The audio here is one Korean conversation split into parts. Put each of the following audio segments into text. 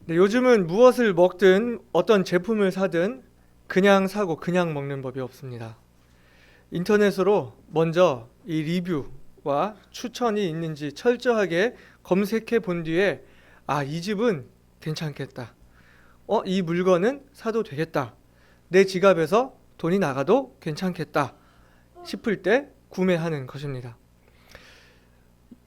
네, 요즘은 무엇을 먹든 어떤 제품을 사든 그냥 사고 그냥 먹는 법이 없습니다. 인터넷으로 먼저 이 리뷰와 추천이 있는지 철저하게 검색해 본 뒤에 이 집은 괜찮겠다. 이 물건은 사도 되겠다. 내 지갑에서 돈이 나가도 괜찮겠다 싶을 때 구매하는 것입니다.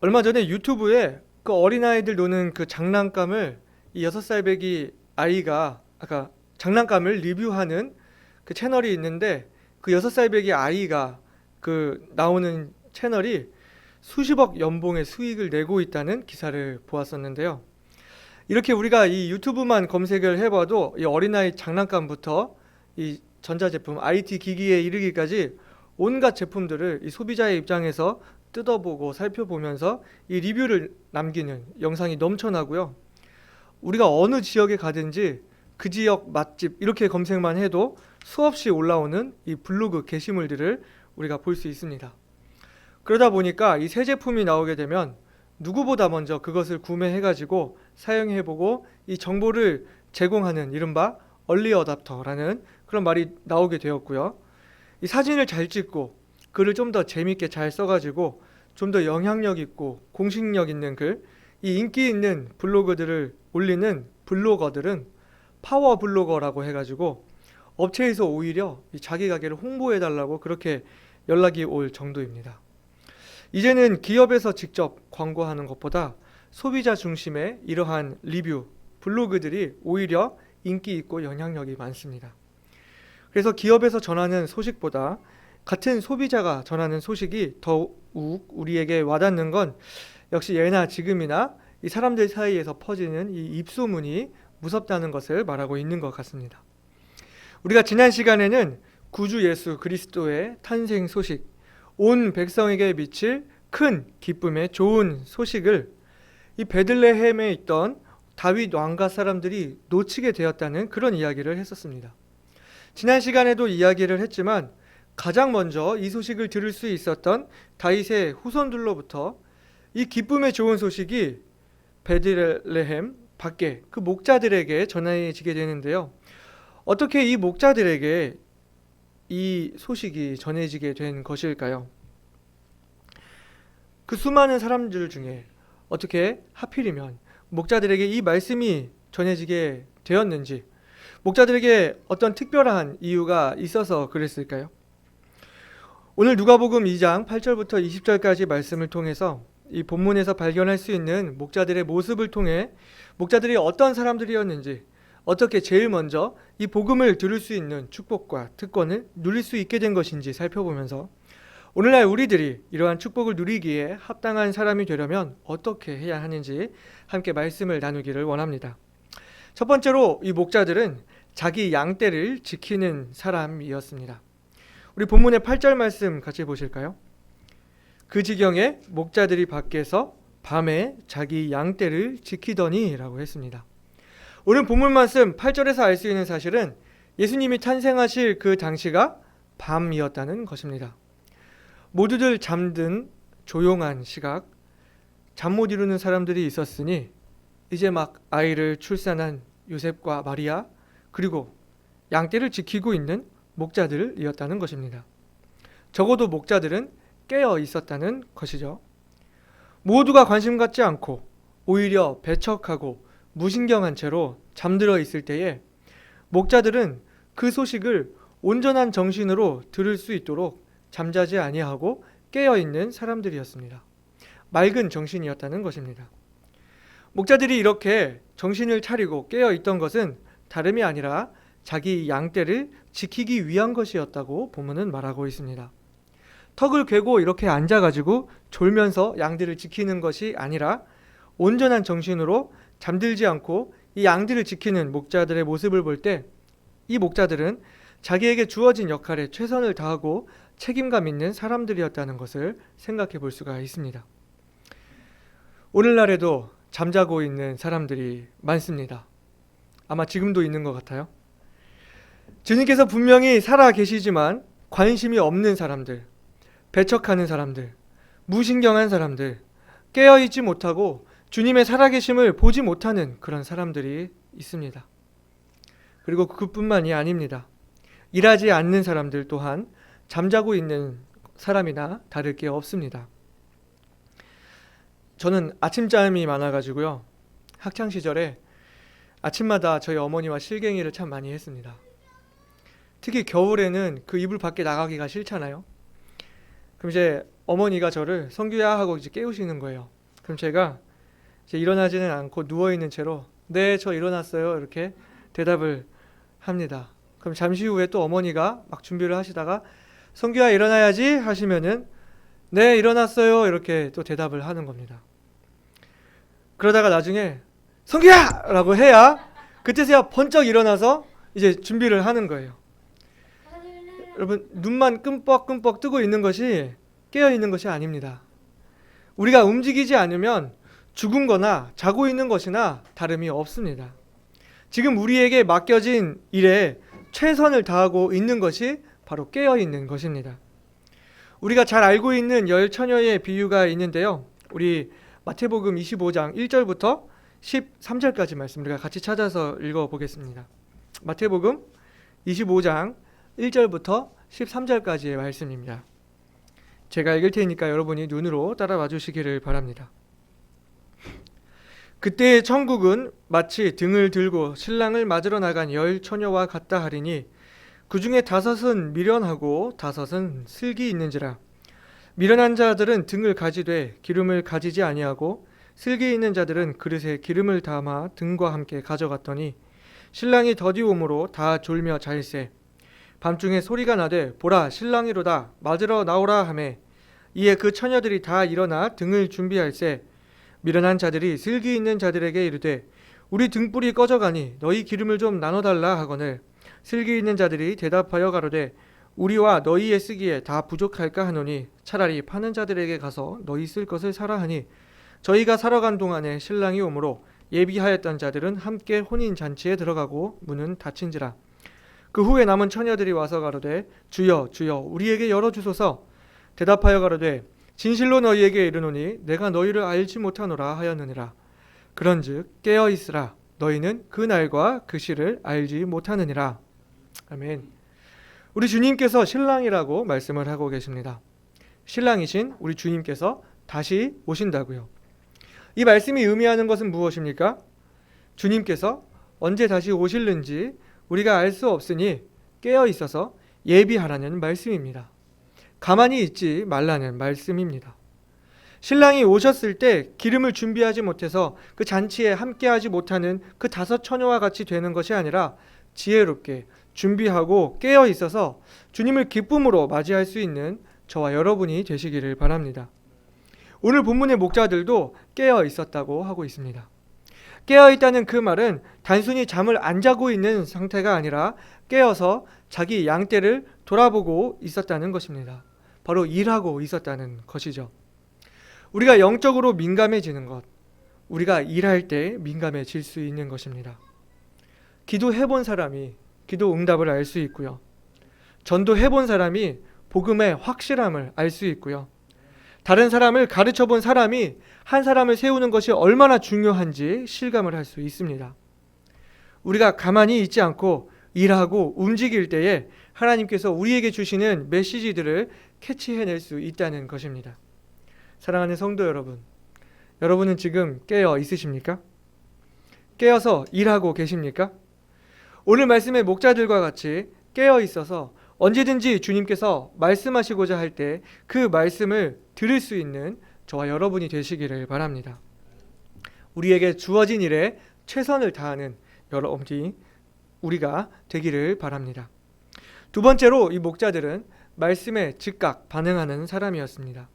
얼마 전에 유튜브에 그 어린아이들 노는 그 장난감을 이 6살 배기 아이가 아까 장난감을 리뷰하는 그 채널이 있는데 그 6살 배기 아이가 그 나오는 채널이 수십억 연봉의 수익을 내고 있다는 기사를 보았었는데요. 이렇게 우리가 이 유튜브만 검색을 해봐도 이 어린아이 장난감부터 이 전자제품, IT 기기에 이르기까지 온갖 제품들을 이 소비자의 입장에서 뜯어보고 살펴보면서 이 리뷰를 남기는 영상이 넘쳐나고요. 우리가 어느 지역에 가든지 그 지역 맛집 이렇게 검색만 해도 수없이 올라오는 이 블로그 게시물들을 우리가 볼 수 있습니다. 그러다 보니까 이 새 제품이 나오게 되면 누구보다 먼저 그것을 구매해가지고 사용해보고 이 정보를 제공하는 이른바 얼리 어답터라는 그런 말이 나오게 되었고요. 이 사진을 잘 찍고 글을 좀 더 재밌게 잘 써가지고 좀 더 영향력 있고 공식력 있는 글, 이 인기 있는 블로그들을 올리는 블로거들은 파워 블로거라고 해가지고 업체에서 오히려 이 자기 가게를 홍보해달라고 그렇게 연락이 올 정도입니다. 이제는 기업에서 직접 광고하는 것보다 소비자 중심의 이러한 리뷰, 블로그들이 오히려 인기 있고 영향력이 많습니다. 그래서 기업에서 전하는 소식보다 같은 소비자가 전하는 소식이 더욱 우리에게 와닿는 건 역시 예나 지금이나 이 사람들 사이에서 퍼지는 이 입소문이 무섭다는 것을 말하고 있는 것 같습니다. 우리가 지난 시간에는 구주 예수 그리스도의 탄생 소식, 온 백성에게 미칠 큰 기쁨의 좋은 소식을 이 베들레헴에 있던 다윗 왕가 사람들이 놓치게 되었다는 그런 이야기를 했었습니다. 지난 시간에도 이야기를 했지만 가장 먼저 이 소식을 들을 수 있었던 다윗의 후손들로부터 이 기쁨의 좋은 소식이 베들레헴 밖에 그 목자들에게 전해지게 되는데요. 어떻게 이 목자들에게 이 소식이 전해지게 된 것일까요? 그 수많은 사람들 중에 어떻게 하필이면 목자들에게 이 말씀이 전해지게 되었는지, 목자들에게 어떤 특별한 이유가 있어서 그랬을까요? 오늘 누가복음 2장 8절부터 20절까지 말씀을 통해서 이 본문에서 발견할 수 있는 목자들의 모습을 통해 목자들이 어떤 사람들이었는지, 어떻게 제일 먼저 이 복음을 들을 수 있는 축복과 특권을 누릴 수 있게 된 것인지 살펴보면서 오늘날 우리들이 이러한 축복을 누리기에 합당한 사람이 되려면 어떻게 해야 하는지 함께 말씀을 나누기를 원합니다. 첫 번째로 이 목자들은 자기 양떼를 지키는 사람이었습니다. 우리 본문의 8절 말씀 같이 보실까요? 그 지경에 목자들이 밖에서 밤에 자기 양떼를 지키더니 라고 했습니다. 오늘 본문 말씀 8절에서 알 수 있는 사실은 예수님이 탄생하실 그 당시가 밤이었다는 것입니다. 모두들 잠든 조용한 시각, 잠 못 이루는 사람들이 있었으니 이제 막 아이를 출산한 요셉과 마리아, 그리고 양떼를 지키고 있는 목자들이었다는 것입니다. 적어도 목자들은 깨어 있었다는 것이죠. 모두가 관심 갖지 않고 오히려 배척하고 무신경한 채로 잠들어 있을 때에 목자들은 그 소식을 온전한 정신으로 들을 수 있도록 잠자지 아니하고 깨어 있는 사람들이었습니다. 맑은 정신이었다는 것입니다. 목자들이 이렇게 정신을 차리고 깨어 있던 것은 다름이 아니라 자기 양떼를 지키기 위한 것이었다고 본문은 말하고 있습니다. 턱을 괴고 이렇게 앉아가지고 졸면서 양들을 지키는 것이 아니라 온전한 정신으로 잠들지 않고 이 양들을 지키는 목자들의 모습을 볼 때 이 목자들은 자기에게 주어진 역할에 최선을 다하고 책임감 있는 사람들이었다는 것을 생각해 볼 수가 있습니다. 오늘날에도 잠자고 있는 사람들이 많습니다. 아마 지금도 있는 것 같아요. 주님께서 분명히 살아 계시지만 관심이 없는 사람들, 배척하는 사람들, 무신경한 사람들, 깨어있지 못하고 주님의 살아계심을 보지 못하는 그런 사람들이 있습니다. 그리고 그뿐만이 아닙니다. 일하지 않는 사람들 또한 잠자고 있는 사람이나 다를 게 없습니다. 저는 아침잠이 많아가지고요. 학창시절에 아침마다 저희 어머니와 실갱이를 참 많이 했습니다. 특히 겨울에는 그 이불 밖에 나가기가 싫잖아요. 그럼 이제 어머니가 저를 성규야 하고 이제 깨우시는 거예요. 그럼 제가 이제 일어나지는 않고 누워있는 채로 네, 저 일어났어요. 이렇게 대답을 합니다. 그럼 잠시 후에 또 어머니가 막 준비를 하시다가 성규야 일어나야지 하시면은 네, 일어났어요. 이렇게 또 대답을 하는 겁니다. 그러다가 나중에 성규야! 라고 해야 그때서야 번쩍 일어나서 이제 준비를 하는 거예요. 여러분, 눈만 끔뻑끔뻑 뜨고 있는 것이 깨어 있는 것이 아닙니다. 우리가 움직이지 않으면 죽은 거나 자고 있는 것이나 다름이 없습니다. 지금 우리에게 맡겨진 일에 최선을 다하고 있는 것이 바로 깨어 있는 것입니다. 우리가 잘 알고 있는 열 처녀의 비유가 있는데요. 우리 마태복음 25장 1절부터 13절까지 말씀 우리가 같이 찾아서 읽어보겠습니다. 마태복음 25장 1절부터 13절까지의 말씀입니다. 제가 읽을 테니까 여러분이 눈으로 따라와 주시기를 바랍니다. 그때의 천국은 마치 등을 들고 신랑을 맞으러 나간 열 처녀와 같다 하리니 그 중에 5은 미련하고 5은 슬기 있는지라. 미련한 자들은 등을 가지되 기름을 가지지 아니하고 슬기 있는 자들은 그릇에 기름을 담아 등과 함께 가져갔더니 신랑이 더디옴으로 다 졸며 잘세. 밤중에 소리가 나되 보라 신랑이로다 맞으러 나오라 하매 이에 그 처녀들이 다 일어나 등을 준비할세. 미련한 자들이 슬기 있는 자들에게 이르되 우리 등불이 꺼져가니 너희 기름을 좀 나눠달라 하거늘 슬기 있는 자들이 대답하여 가로되 우리와 너희의 쓰기에 다 부족할까 하노니 차라리 파는 자들에게 가서 너희 쓸 것을 사라 하니 저희가 사러 간 동안에 신랑이 오므로 예비하였던 자들은 함께 혼인잔치에 들어가고 문은 닫힌지라. 그 후에 남은 처녀들이 와서 가로되 주여 주여 우리에게 열어주소서. 대답하여 가로되 진실로 너희에게 이르노니 내가 너희를 알지 못하노라 하였느니라. 그런즉 깨어 있으라. 너희는 그 날과 그 시를 알지 못하느니라. 아멘. 우리 주님께서 신랑이라고 말씀을 하고 계십니다. 신랑이신 우리 주님께서 다시 오신다고요. 이 말씀이 의미하는 것은 무엇입니까? 주님께서 언제 다시 오실는지 우리가 알 수 없으니 깨어 있어서 예비하라는 말씀입니다. 가만히 있지 말라는 말씀입니다. 신랑이 오셨을 때 기름을 준비하지 못해서 그 잔치에 함께하지 못하는 그 5 처녀와 같이 되는 것이 아니라 지혜롭게 준비하고 깨어 있어서 주님을 기쁨으로 맞이할 수 있는 저와 여러분이 되시기를 바랍니다. 오늘 본문의 목자들도 깨어 있었다고 하고 있습니다. 깨어 있다는 그 말은 단순히 잠을 안 자고 있는 상태가 아니라 깨어서 자기 양떼를 돌아보고 있었다는 것입니다. 바로 일하고 있었다는 것이죠. 우리가 영적으로 민감해지는 것, 우리가 일할 때 민감해질 수 있는 것입니다. 기도해본 사람이 기도 응답을 알 수 있고요. 전도해본 사람이 복음의 확실함을 알 수 있고요. 다른 사람을 가르쳐본 사람이 한 사람을 세우는 것이 얼마나 중요한지 실감을 할 수 있습니다. 우리가 가만히 있지 않고 일하고 움직일 때에 하나님께서 우리에게 주시는 메시지들을 캐치해낼 수 있다는 것입니다. 사랑하는 성도 여러분, 여러분은 지금 깨어 있으십니까? 깨어서 일하고 계십니까? 오늘 말씀의 목자들과 같이 깨어 있어서 언제든지 주님께서 말씀하시고자 할 때 그 말씀을 들을 수 있는 저와 여러분이 되시기를 바랍니다. 우리에게 주어진 일에 최선을 다하는 여러분이 우리가 되기를 바랍니다. 두 번째로 이 목자들은 말씀에 즉각 반응하는 사람이었습니다.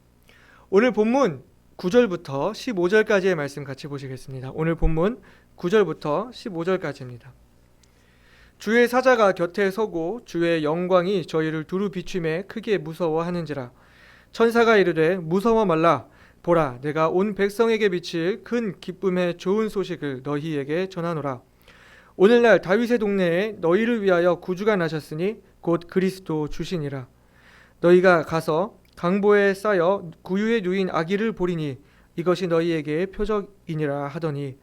오늘 본문 9절부터 15절까지의 말씀 같이 보시겠습니다. 오늘 본문 9절부터 15절까지입니다. 주의 사자가 곁에 서고 주의 영광이 저희를 두루 비추매 크게 무서워하는지라. 천사가 이르되 무서워 말라. 보라 내가 온 백성에게 비칠 큰 기쁨의 좋은 소식을 너희에게 전하노라. 오늘날 다윗의 동네에 너희를 위하여 구주가 나셨으니 곧 그리스도 주시니라. 너희가 가서 강보에 쌓여 구유에 누인 아기를 보리니 이것이 너희에게 표적이니라 하더니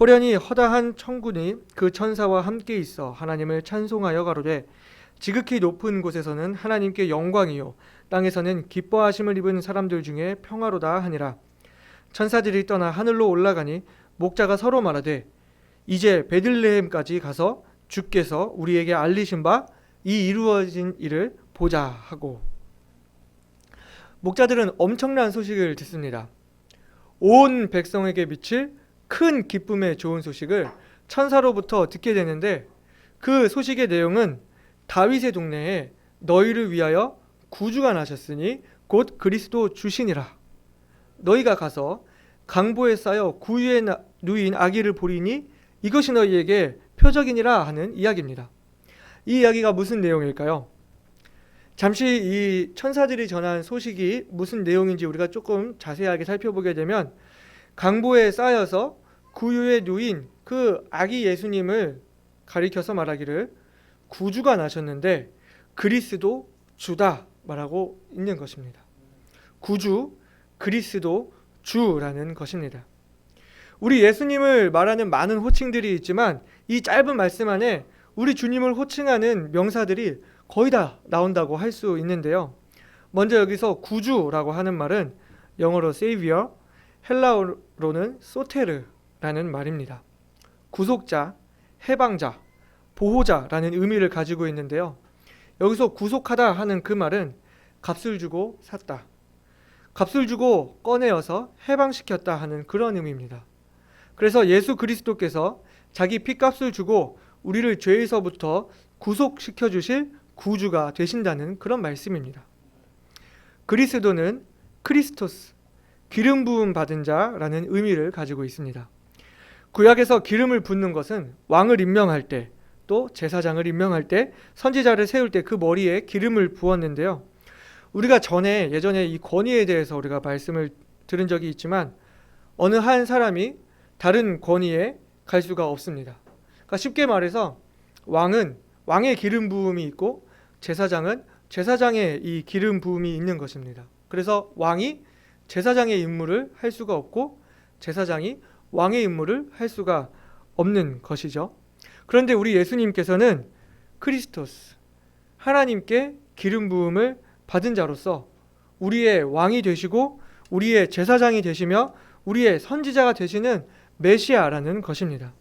호련히 허다한 천군이 그 천사와 함께 있어 하나님을 찬송하여 가로되 지극히 높은 곳에서는 하나님께 영광이요 땅에서는 기뻐하심을 입은 사람들 중에 평화로다 하니라. 천사들이 떠나 하늘로 올라가니 목자가 서로 말하되 이제 베들레헴까지 가서 주께서 우리에게 알리신 바 이 이루어진 일을 보자 하고. 목자들은 엄청난 소식을 듣습니다. 온 백성에게 미칠 큰 기쁨의 좋은 소식을 천사로부터 듣게 되는데, 그 소식의 내용은 다윗의 동네에 너희를 위하여 구주가 나셨으니 곧 그리스도 주시니라. 너희가 가서 강보에 쌓여 구유에 누인 아기를 보리니 이것이 너희에게 표적이니라 하는 이야기입니다. 이 이야기가 무슨 내용일까요? 잠시 이 천사들이 전한 소식이 무슨 내용인지 우리가 조금 자세하게 살펴보게 되면, 강보에 쌓여서 구유에 누인 그 아기 예수님을 가리켜서 말하기를 구주가 나셨는데 그리스도 주다 말하고 있는 것입니다. 구주, 그리스도 주라는 것입니다. 우리 예수님을 말하는 많은 호칭들이 있지만 이 짧은 말씀 안에 우리 주님을 호칭하는 명사들이 거의 다 나온다고 할 수 있는데요. 먼저 여기서 구주라고 하는 말은 영어로 Savior, 헬라어로는 소테르라는 말입니다. 구속자, 해방자, 보호자라는 의미를 가지고 있는데요. 여기서 구속하다 하는 그 말은 값을 주고 샀다, 값을 주고 꺼내어서 해방시켰다 하는 그런 의미입니다. 그래서 예수 그리스도께서 자기 피값을 주고 우리를 죄에서부터 구속시켜 주실 구주가 되신다는 그런 말씀입니다. 그리스도는 크리스토스, 기름 부음 받은 자라는 의미를 가지고 있습니다. 구약에서 기름을 붓는 것은 왕을 임명할 때, 또 제사장을 임명할 때, 선지자를 세울 때 그 머리에 기름을 부었는데요. 우리가 예전에 이 권위에 대해서 우리가 말씀을 들은 적이 있지만 어느 한 사람이 다른 권위에 갈 수가 없습니다. 그러니까 쉽게 말해서 왕은 왕의 기름 부음이 있고 제사장은 제사장의 이 기름 부음이 있는 것입니다. 그래서 왕이 제사장의 임무를 할 수가 없고 제사장이 왕의 임무를 할 수가 없는 것이죠. 그런데 우리 예수님께서는 크리스토스, 하나님께 기름 부음을 받은 자로서 우리의 왕이 되시고 우리의 제사장이 되시며 우리의 선지자가 되시는 메시아라는 것입니다.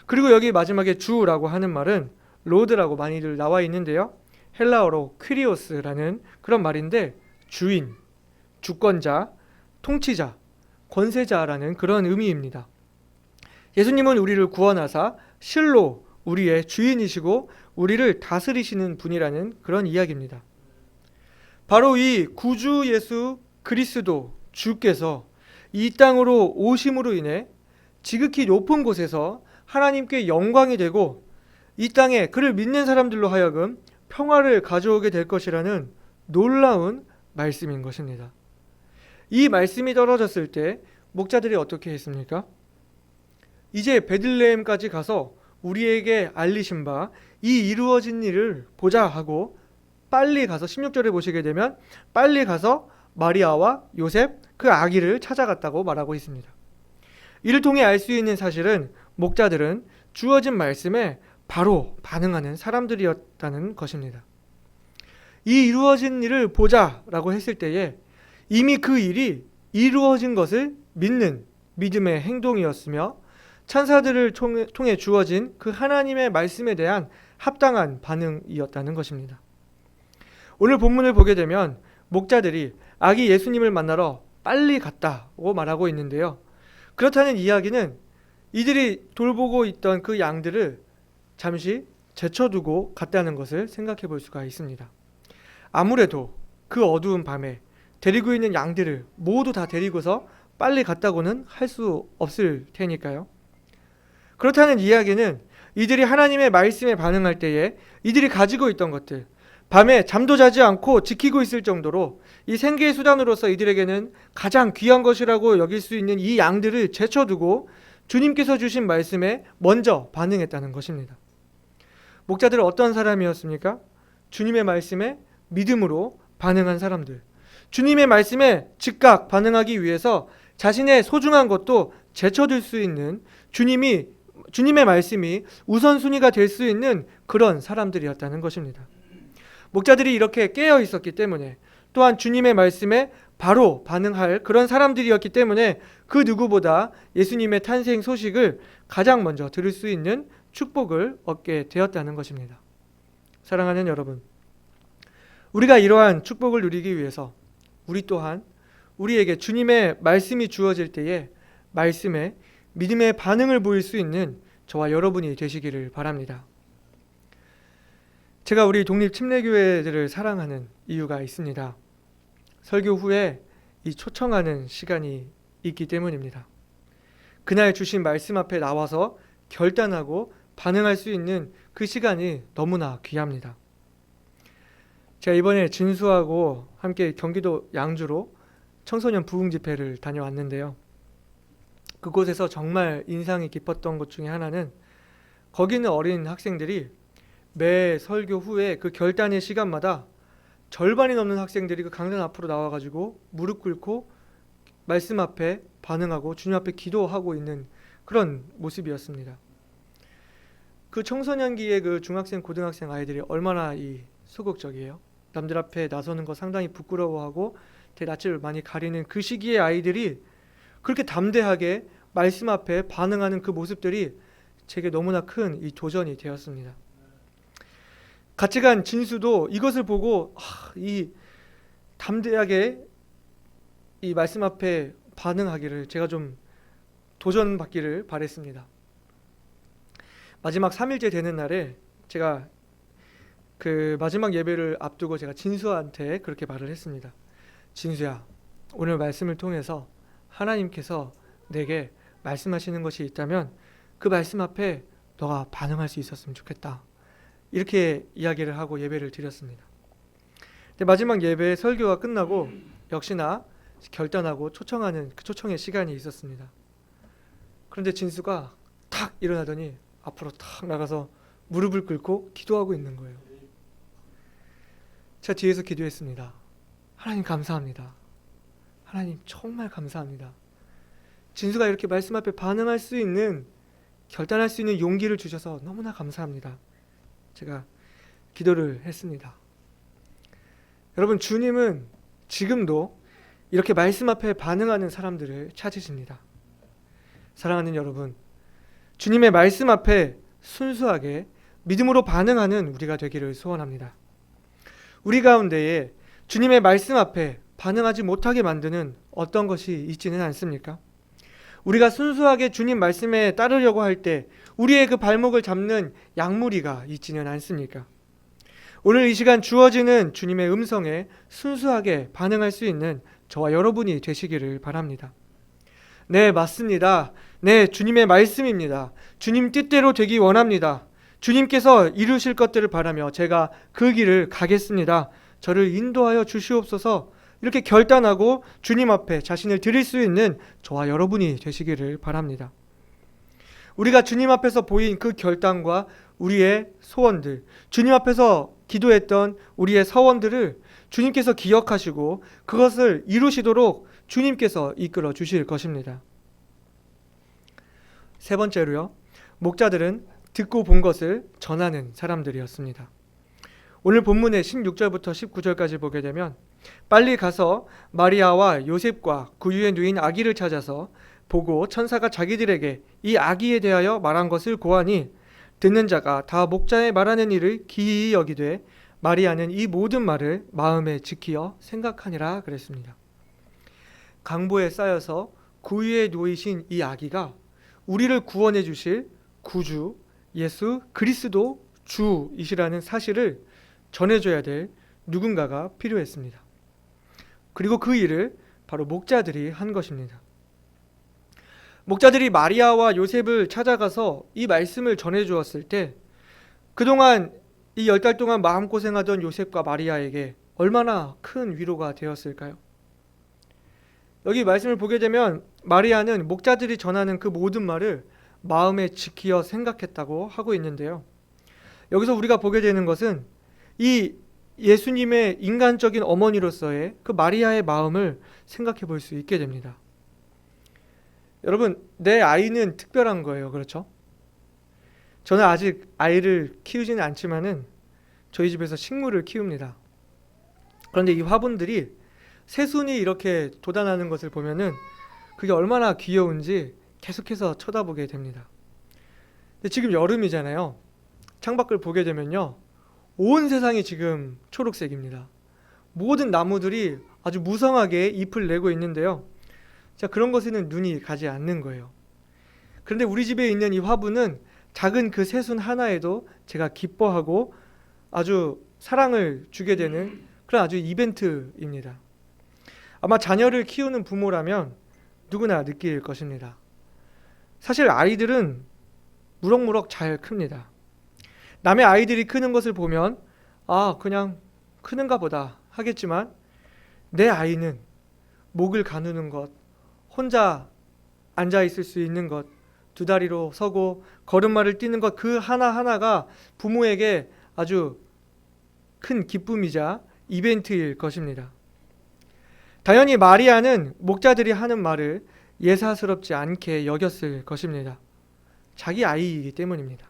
그리고 여기 마지막에 주라고 하는 말은 로드라고 많이들 나와 있는데요. 헬라어로 퀴리오스라는 그런 말인데 주인, 주권자, 통치자, 권세자라는 그런 의미입니다. 예수님은 우리를 구원하사 실로 우리의 주인이시고 우리를 다스리시는 분이라는 그런 이야기입니다. 바로 이 구주 예수 그리스도 주께서 이 땅으로 오심으로 인해 지극히 높은 곳에서 하나님께 영광이 되고 이 땅에 그를 믿는 사람들로 하여금 평화를 가져오게 될 것이라는 놀라운 말씀인 것입니다. 이 말씀이 떨어졌을 때 목자들이 어떻게 했습니까? 이제 베들레헴까지 가서 우리에게 알리신 바 이 이루어진 일을 보자 하고 빨리 가서 16절에 보시게 되면 빨리 가서 마리아와 요셉 그 아기를 찾아갔다고 말하고 있습니다. 이를 통해 알 수 있는 사실은 목자들은 주어진 말씀에 바로 반응하는 사람들이었다는 것입니다. 이 이루어진 일을 보자라고 했을 때에 이미 그 일이 이루어진 것을 믿는 믿음의 행동이었으며 천사들을 통해 주어진 그 하나님의 말씀에 대한 합당한 반응이었다는 것입니다. 오늘 본문을 보게 되면 목자들이 아기 예수님을 만나러 빨리 갔다고 말하고 있는데요. 그렇다는 이야기는 이들이 돌보고 있던 그 양들을 잠시 제쳐두고 갔다는 것을 생각해 볼 수가 있습니다. 아무래도 그 어두운 밤에 데리고 있는 양들을 모두 다 데리고서 빨리 갔다고는 할 수 없을 테니까요. 그렇다는 이야기는 이들이 하나님의 말씀에 반응할 때에 이들이 가지고 있던 것들, 밤에 잠도 자지 않고 지키고 있을 정도로 이 생계의 수단으로서 이들에게는 가장 귀한 것이라고 여길 수 있는 이 양들을 제쳐두고 주님께서 주신 말씀에 먼저 반응했다는 것입니다. 목자들은 어떤 사람이었습니까? 주님의 말씀에 믿음으로 반응한 사람들, 주님의 말씀에 즉각 반응하기 위해서 자신의 소중한 것도 제쳐둘 수 있는, 주님의 말씀이 우선순위가 될 수 있는 그런 사람들이었다는 것입니다. 목자들이 이렇게 깨어 있었기 때문에, 또한 주님의 말씀에 바로 반응할 그런 사람들이었기 때문에 그 누구보다 예수님의 탄생 소식을 가장 먼저 들을 수 있는 축복을 얻게 되었다는 것입니다. 사랑하는 여러분, 우리가 이러한 축복을 누리기 위해서 우리 또한 우리에게 주님의 말씀이 주어질 때에 말씀에 믿음의 반응을 보일 수 있는 저와 여러분이 되시기를 바랍니다. 제가 우리 독립침례교회들을 사랑하는 이유가 있습니다. 설교 후에 이 초청하는 시간이 있기 때문입니다. 그날 주신 말씀 앞에 나와서 결단하고 반응할 수 있는 그 시간이 너무나 귀합니다. 제가 이번에 진수하고 함께 경기도 양주로 청소년 부흥 집회를 다녀왔는데요. 그곳에서 정말 인상이 깊었던 것 중에 하나는, 거기 있는 어린 학생들이 매 설교 후에 그 결단의 시간마다 절반이 넘는 학생들이 그 강단 앞으로 나와가지고 무릎 꿇고 말씀 앞에 반응하고 주님 앞에 기도하고 있는 그런 모습이었습니다. 그 청소년기의 그 중학생, 고등학생 아이들이 얼마나 이 소극적이에요. 남들 앞에 나서는 거 상당히 부끄러워하고 낯을 많이 가리는 그 시기의 아이들이 그렇게 담대하게 말씀 앞에 반응하는 그 모습들이 제게 너무나 큰 이 도전이 되었습니다. 같이 간 진수도 이것을 보고 이 담대하게 이 말씀 앞에 반응하기를 제가 좀 도전받기를 바랬습니다. 마지막 3일째 되는 날에 제가 그 마지막 예배를 앞두고 제가 진수한테 그렇게 말을 했습니다. 진수야, 오늘 말씀을 통해서 하나님께서 내게 말씀하시는 것이 있다면 그 말씀 앞에 너가 반응할 수 있었으면 좋겠다. 이렇게 이야기를 하고 예배를 드렸습니다. 근데 마지막 예배 설교가 끝나고 역시나 결단하고 초청하는 그 초청의 시간이 있었습니다. 그런데 진수가 탁 일어나더니 앞으로 탁 나가서 무릎을 꿇고 기도하고 있는 거예요. 제가 뒤에서 기도했습니다. 하나님 감사합니다. 하나님 정말 감사합니다. 진수가 이렇게 말씀 앞에 반응할 수 있는, 결단할 수 있는 용기를 주셔서 너무나 감사합니다. 제가 기도를 했습니다. 여러분, 주님은 지금도 이렇게 말씀 앞에 반응하는 사람들을 찾으십니다. 사랑하는 여러분, 주님의 말씀 앞에 순수하게 믿음으로 반응하는 우리가 되기를 소원합니다. 우리 가운데에 주님의 말씀 앞에 반응하지 못하게 만드는 어떤 것이 있지는 않습니까? 우리가 순수하게 주님 말씀에 따르려고 할 때 우리의 그 발목을 잡는 양무리가 있지는 않습니까? 오늘 이 시간 주어지는 주님의 음성에 순수하게 반응할 수 있는 저와 여러분이 되시기를 바랍니다. 네, 맞습니다. 네, 주님의 말씀입니다. 주님 뜻대로 되기 원합니다. 주님께서 이루실 것들을 바라며 제가 그 길을 가겠습니다. 저를 인도하여 주시옵소서. 이렇게 결단하고 주님 앞에 자신을 드릴 수 있는 저와 여러분이 되시기를 바랍니다. 우리가 주님 앞에서 보인 그 결단과 우리의 소원들, 주님 앞에서 기도했던 우리의 서원들을 주님께서 기억하시고 그것을 이루시도록 주님께서 이끌어 주실 것입니다. 세 번째로요, 목자들은 듣고 본 것을 전하는 사람들이었습니다. 오늘 본문의 16절부터 19절까지 보게 되면, 빨리 가서 마리아와 요셉과 구유에 누인 아기를 찾아서 보고 천사가 자기들에게 이 아기에 대하여 말한 것을 고하니, 듣는 자가 다 목자의 말하는 일을 기이히 여기되 마리아는 이 모든 말을 마음에 지키어 생각하니라 그랬습니다. 강보에 쌓여서 구유에 놓이신 이 아기가 우리를 구원해 주실 구주 예수 그리스도 주이시라는 사실을 전해줘야 될 누군가가 필요했습니다. 그리고 그 일을 바로 목자들이 한 것입니다. 목자들이 마리아와 요셉을 찾아가서 이 말씀을 전해주었을 때 그동안 이 10달 동안 마음고생하던 요셉과 마리아에게 얼마나 큰 위로가 되었을까요? 여기 말씀을 보게 되면 마리아는 목자들이 전하는 그 모든 말을 마음에 지키어 생각했다고 하고 있는데요. 여기서 우리가 보게 되는 것은 이 예수님의 인간적인 어머니로서의 그 마리아의 마음을 생각해 볼 수 있게 됩니다. 여러분, 내 아이는 특별한 거예요. 그렇죠? 저는 아직 아이를 키우지는 않지만은 저희 집에서 식물을 키웁니다. 그런데 이 화분들이 새순이 이렇게 돋아나는 것을 보면은 그게 얼마나 귀여운지 계속해서 쳐다보게 됩니다. 근데 지금 여름이잖아요. 창밖을 보게 되면요, 온 세상이 지금 초록색입니다. 모든 나무들이 아주 무성하게 잎을 내고 있는데요. 자, 그런 것에는 눈이 가지 않는 거예요. 그런데 우리 집에 있는 이 화분은 작은 그 새순 하나에도 제가 기뻐하고 아주 사랑을 주게 되는 그런 아주 이벤트입니다. 아마 자녀를 키우는 부모라면 누구나 느낄 것입니다. 사실 아이들은 무럭무럭 잘 큽니다. 남의 아이들이 크는 것을 보면 그냥 크는가 보다 하겠지만, 내 아이는 목을 가누는 것, 혼자 앉아 있을 수 있는 것, 두 다리로 서고 걸음마를 뛰는 것, 그 하나하나가 부모에게 아주 큰 기쁨이자 이벤트일 것입니다. 당연히 마리아는 목자들이 하는 말을 예사스럽지 않게 여겼을 것입니다. 자기 아이이기 때문입니다.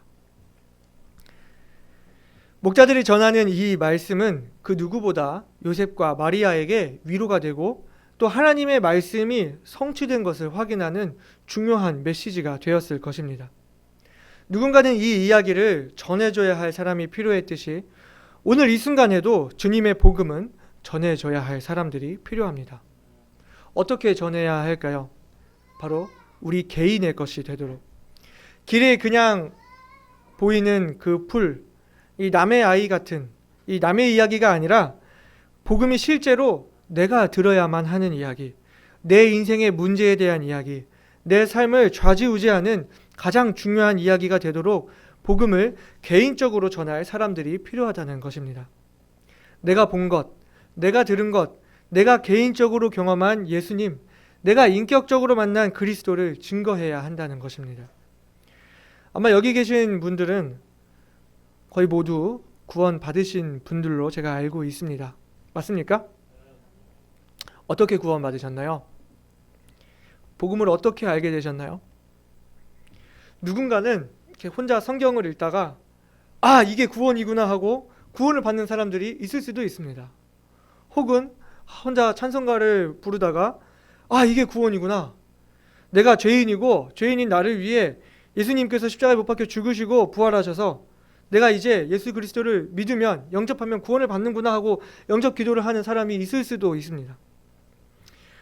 목자들이 전하는 이 말씀은 그 누구보다 요셉과 마리아에게 위로가 되고 또 하나님의 말씀이 성취된 것을 확인하는 중요한 메시지가 되었을 것입니다. 누군가는 이 이야기를 전해줘야 할 사람이 필요했듯이 오늘 이 순간에도 주님의 복음은 전해줘야 할 사람들이 필요합니다. 어떻게 전해야 할까요? 바로 우리 개인의 것이 되도록. 길에 그냥 보이는 그 풀, 이 남의 아이 같은 이 남의 이야기가 아니라 복음이 실제로 내가 들어야만 하는 이야기, 내 인생의 문제에 대한 이야기, 내 삶을 좌지우지하는 가장 중요한 이야기가 되도록 복음을 개인적으로 전할 사람들이 필요하다는 것입니다. 내가 본 것, 내가 들은 것, 내가 개인적으로 경험한 예수님, 내가 인격적으로 만난 그리스도를 증거해야 한다는 것입니다. 아마 여기 계신 분들은 거의 모두 구원 받으신 분들로 제가 알고 있습니다. 맞습니까? 어떻게 구원 받으셨나요? 복음을 어떻게 알게 되셨나요? 누군가는 이렇게 혼자 성경을 읽다가 이게 구원이구나 하고 구원을 받는 사람들이 있을 수도 있습니다. 혹은 혼자 찬송가를 부르다가 이게 구원이구나, 내가 죄인이고 죄인인 나를 위해 예수님께서 십자가에 못 박혀 죽으시고 부활하셔서 내가 이제 예수 그리스도를 믿으면, 영접하면 구원을 받는구나 하고 영접 기도를 하는 사람이 있을 수도 있습니다.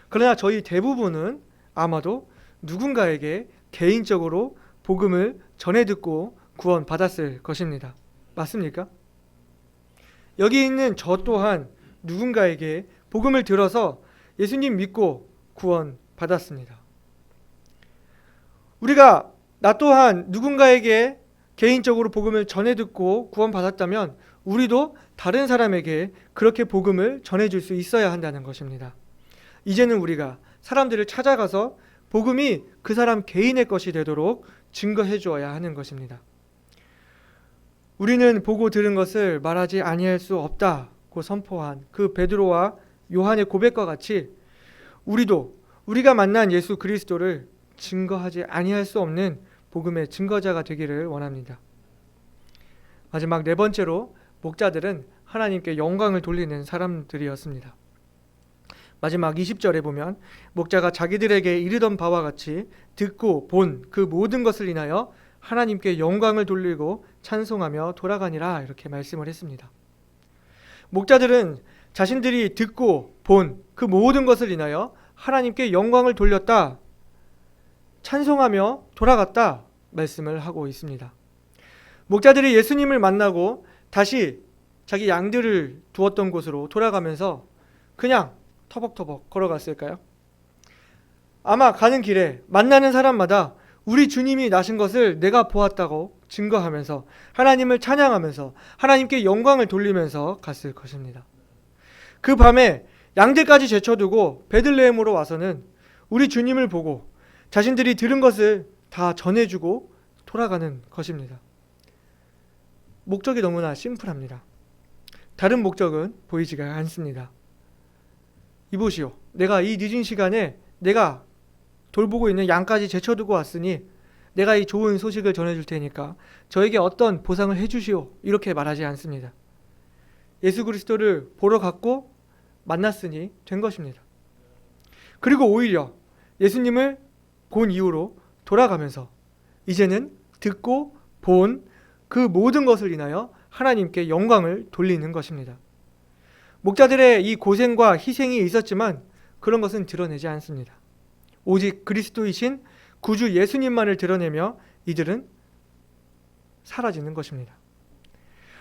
그러나 저희 대부분은 아마도 누군가에게 개인적으로 복음을 전해 듣고 구원 받았을 것입니다. 맞습니까? 여기 있는 저 또한 누군가에게 복음을 들어서 예수님 믿고 구원 받았습니다. 나 또한 누군가에게 개인적으로 복음을 전해 듣고 구원 받았다면 우리도 다른 사람에게 그렇게 복음을 전해줄 수 있어야 한다는 것입니다. 이제는 우리가 사람들을 찾아가서 복음이 그 사람 개인의 것이 되도록 증거해 주어야 하는 것입니다. 우리는 보고 들은 것을 말하지 아니할 수 없다고 선포한 그 베드로와 요한의 고백과 같이 우리도 우리가 만난 예수 그리스도를 증거하지 아니할 수 없는 복음의 증거자가 되기를 원합니다. 마지막 네 번째로, 목자들은 하나님께 영광을 돌리는 사람들이었습니다. 마지막 20절에 보면 목자가 자기들에게 이르던 바와 같이 듣고 본 그 모든 것을 인하여 하나님께 영광을 돌리고 찬송하며 돌아가니라, 이렇게 말씀을 했습니다. 목자들은 자신들이 듣고 본 그 모든 것을 인하여 하나님께 영광을 돌렸다, 찬송하며 돌아갔다 말씀을 하고 있습니다. 목자들이 예수님을 만나고 다시 자기 양들을 두었던 곳으로 돌아가면서 그냥 터벅터벅 걸어갔을까요? 아마 가는 길에 만나는 사람마다 우리 주님이 나신 것을 내가 보았다고 증거하면서 하나님을 찬양하면서 하나님께 영광을 돌리면서 갔을 것입니다. 그 밤에 양들까지 제쳐두고 베들레헴으로 와서는 우리 주님을 보고 자신들이 들은 것을 다 전해주고 돌아가는 것입니다. 목적이 너무나 심플합니다. 다른 목적은 보이지가 않습니다. 이보시오, 내가 이 늦은 시간에 내가 돌보고 있는 양까지 제쳐두고 왔으니 내가 이 좋은 소식을 전해줄 테니까 저에게 어떤 보상을 해주시오, 이렇게 말하지 않습니다. 예수 그리스도를 보러 갔고 만났으니 된 것입니다. 그리고 오히려 예수님을 본 이후로 돌아가면서 이제는 듣고 본 그 모든 것을 인하여 하나님께 영광을 돌리는 것입니다. 목자들의 이 고생과 희생이 있었지만 그런 것은 드러내지 않습니다. 오직 그리스도이신 구주 예수님만을 드러내며 이들은 사라지는 것입니다.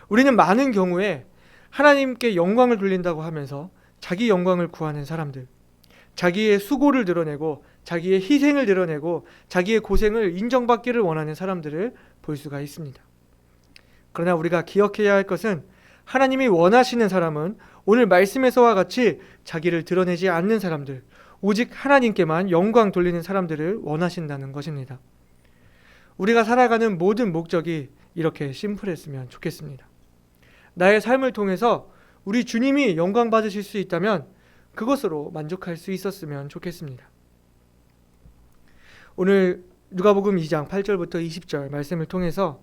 우리는 많은 경우에 하나님께 영광을 돌린다고 하면서 자기 영광을 구하는 사람들, 자기의 수고를 드러내고 자기의 희생을 드러내고 자기의 고생을 인정받기를 원하는 사람들을 볼 수가 있습니다. 그러나 우리가 기억해야 할 것은 하나님이 원하시는 사람은 오늘 말씀에서와 같이 자기를 드러내지 않는 사람들, 오직 하나님께만 영광 돌리는 사람들을 원하신다는 것입니다. 우리가 살아가는 모든 목적이 이렇게 심플했으면 좋겠습니다. 나의 삶을 통해서 우리 주님이 영광 받으실 수 있다면 그것으로 만족할 수 있었으면 좋겠습니다. 오늘 누가복음 2장 8절부터 20절 말씀을 통해서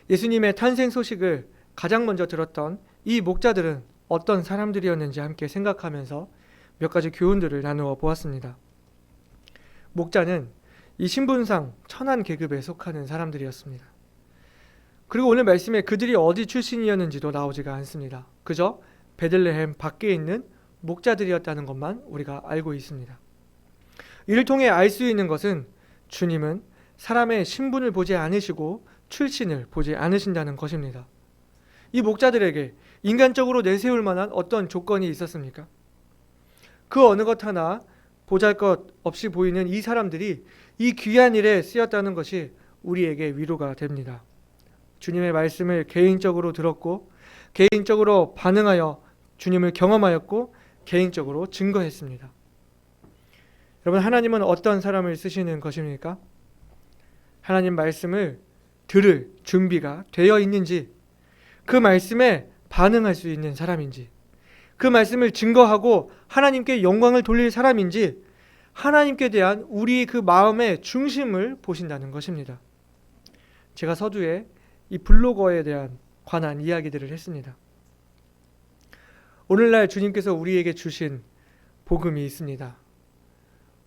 예수님의 탄생 소식을 가장 먼저 들었던 이 목자들은 어떤 사람들이었는지 함께 생각하면서 몇 가지 교훈들을 나누어 보았습니다. 목자는 이 신분상 천한 계급에 속하는 사람들이었습니다. 그리고 오늘 말씀에 그들이 어디 출신이었는지도 나오지가 않습니다. 그저 베들레헴 밖에 있는 목자들이었다는 것만 우리가 알고 있습니다. 이를 통해 알 수 있는 것은 주님은 사람의 신분을 보지 않으시고 출신을 보지 않으신다는 것입니다. 이 목자들에게 인간적으로 내세울 만한 어떤 조건이 있었습니까? 그 어느 것 하나 보잘것 없이 보이는 이 사람들이 이 귀한 일에 쓰였다는 것이 우리에게 위로가 됩니다. 주님의 말씀을 개인적으로 들었고 개인적으로 반응하여 주님을 경험하였고 개인적으로 증거했습니다. 여러분, 하나님은 어떤 사람을 쓰시는 것입니까? 하나님 말씀을 들을 준비가 되어 있는지, 그 말씀에 반응할 수 있는 사람인지, 그 말씀을 증거하고 하나님께 영광을 돌릴 사람인지, 하나님께 대한 우리 그 마음의 중심을 보신다는 것입니다. 제가 서두에 이 블로거에 대한 관한 이야기들을 했습니다. 오늘날 주님께서 우리에게 주신 복음이 있습니다.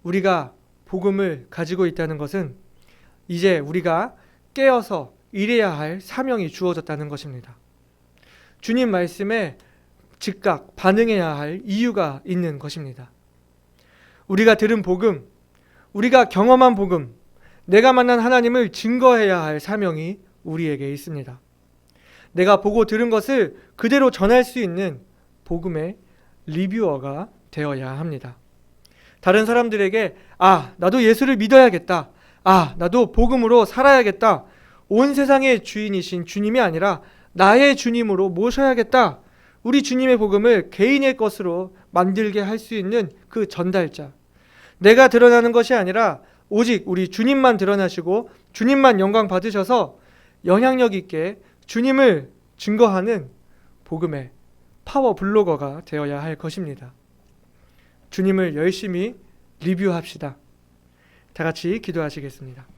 우리가 복음을 가지고 있다는 것은 이제 우리가 깨어서 일해야 할 사명이 주어졌다는 것입니다. 주님 말씀에 즉각 반응해야 할 이유가 있는 것입니다. 우리가 들은 복음, 우리가 경험한 복음, 내가 만난 하나님을 증거해야 할 사명이 우리에게 있습니다. 내가 보고 들은 것을 그대로 전할 수 있는 복음의 리뷰어가 되어야 합니다. 다른 사람들에게 나도 예수를 믿어야겠다. 나도 복음으로 살아야겠다. 온 세상의 주인이신 주님이 아니라 나의 주님으로 모셔야겠다. 우리 주님의 복음을 개인의 것으로 만들게 할 수 있는 그 전달자. 내가 드러나는 것이 아니라 오직 우리 주님만 드러나시고 주님만 영광 받으셔서 영향력 있게 주님을 증거하는 복음의 파워 블로거가 되어야 할 것입니다. 주님을 열심히 리뷰합시다. 다 같이 기도하시겠습니다.